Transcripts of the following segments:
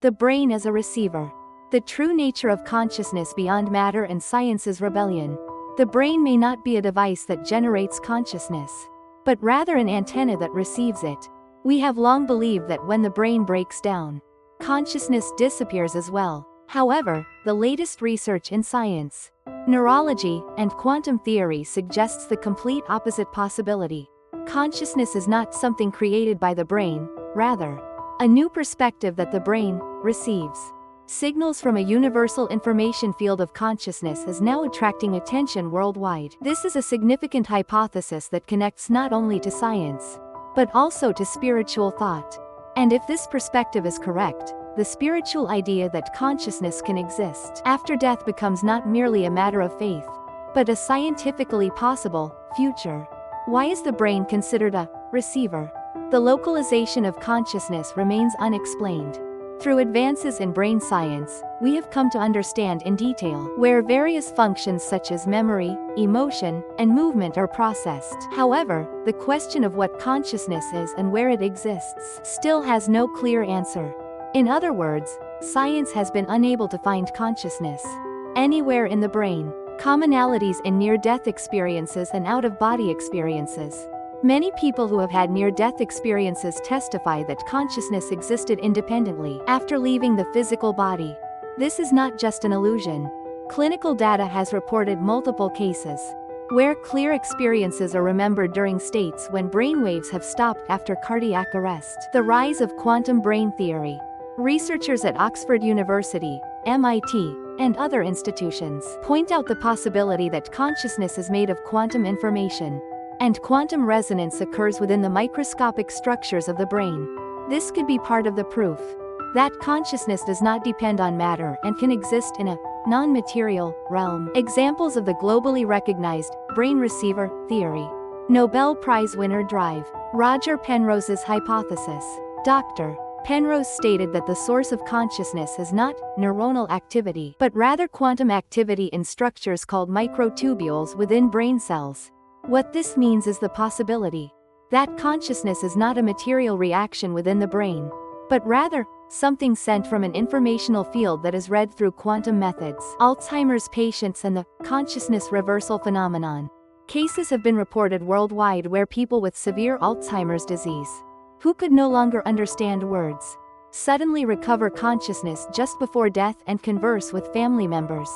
The brain as a receiver. The true nature of consciousness beyond matter and science's rebellion. The brain may not be a device that generates consciousness, but rather an antenna that receives it. We have long believed that when the brain breaks down, consciousness disappears as well. However, the latest research in science, neurology, and quantum theory suggests the complete opposite possibility. Consciousness is not something created by the brain, rather, a new perspective that the brain receives. Signals from a universal information field of consciousness is now attracting attention worldwide. This is a significant hypothesis that connects not only to science, but also to spiritual thought. And if this perspective is correct, the spiritual idea that consciousness can exist after death becomes not merely a matter of faith, but a scientifically possible future. Why is the brain considered a receiver? The localization of consciousness remains unexplained. Through advances in brain science, we have come to understand in detail where various functions such as memory, emotion, and movement are processed. However, the question of what consciousness is and where it exists still has no clear answer. In other words, science has been unable to find consciousness anywhere in the brain. Commonalities in near-death experiences and out-of-body experiences. Many people who have had near-death experiences testify that consciousness existed independently after leaving the physical body. This is not just an illusion. Clinical data has reported multiple cases where clear experiences are remembered during states when brainwaves have stopped after cardiac arrest. The rise of quantum brain theory. Researchers at Oxford University, MIT, and other institutions point out the possibility that consciousness is made of quantum information, and quantum resonance occurs within the microscopic structures of the brain. This could be part of the proof that consciousness does not depend on matter and can exist in a non-material realm. Examples of the globally recognized brain receiver theory. Nobel Prize winner Drive. Roger Penrose's hypothesis. Dr. Penrose stated that the source of consciousness is not neuronal activity, but rather quantum activity in structures called microtubules within brain cells. What this means is the possibility that consciousness is not a material reaction within the brain, but rather something sent from an informational field that is read through quantum methods. Alzheimer's patients and the consciousness reversal phenomenon. Cases have been reported worldwide where people with severe Alzheimer's disease, who could no longer understand words, suddenly recover consciousness just before death and converse with family members.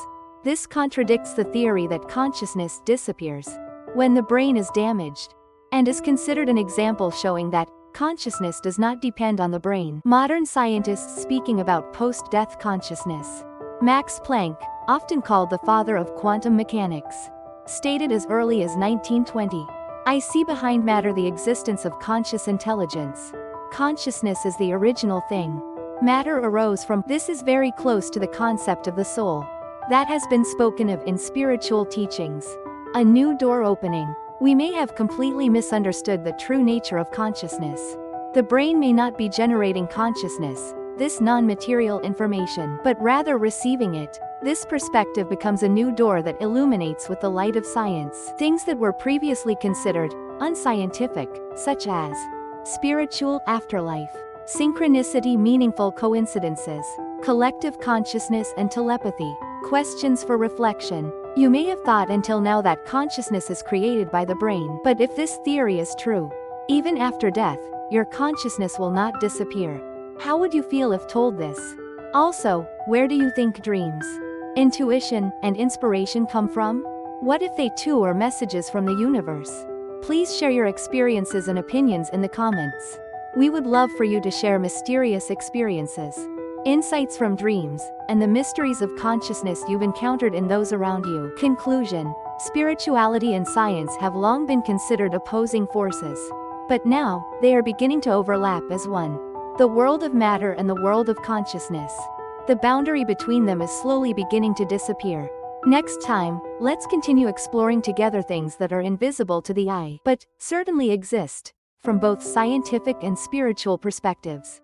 This contradicts the theory that consciousness disappears when the brain is damaged, and is considered an example showing that consciousness does not depend on the brain. Modern scientists speaking about post-death consciousness. Max Planck, often called the father of quantum mechanics, stated as early as 1920, "I see behind matter the existence of conscious intelligence. Consciousness is the original thing. Matter arose from." This is very close to the concept of the soul that has been spoken of in spiritual teachings. A new door opening. We may have completely misunderstood the true nature of consciousness. The brain may not be generating consciousness, this non-material information, but rather receiving it. This perspective becomes a new door that illuminates with the light of science things that were previously considered unscientific, such as spiritual afterlife, synchronicity, meaningful coincidences, collective consciousness, and telepathy. Questions for reflection. You may have thought until now that consciousness is created by the brain, but if this theory is true, even after death, your consciousness will not disappear. How would you feel if told this? Also, where do you think dreams, intuition, and inspiration come from? What if they too are messages from the universe? Please share your experiences and opinions in the comments. We would love for you to share mysterious experiences, insights from dreams, and the mysteries of consciousness you've encountered in those around you. Conclusion. Spirituality and science have long been considered opposing forces, but now, they are beginning to overlap as one. The world of matter and the world of consciousness. The boundary between them is slowly beginning to disappear. Next time, let's continue exploring together things that are invisible to the eye, but certainly exist, from both scientific and spiritual perspectives.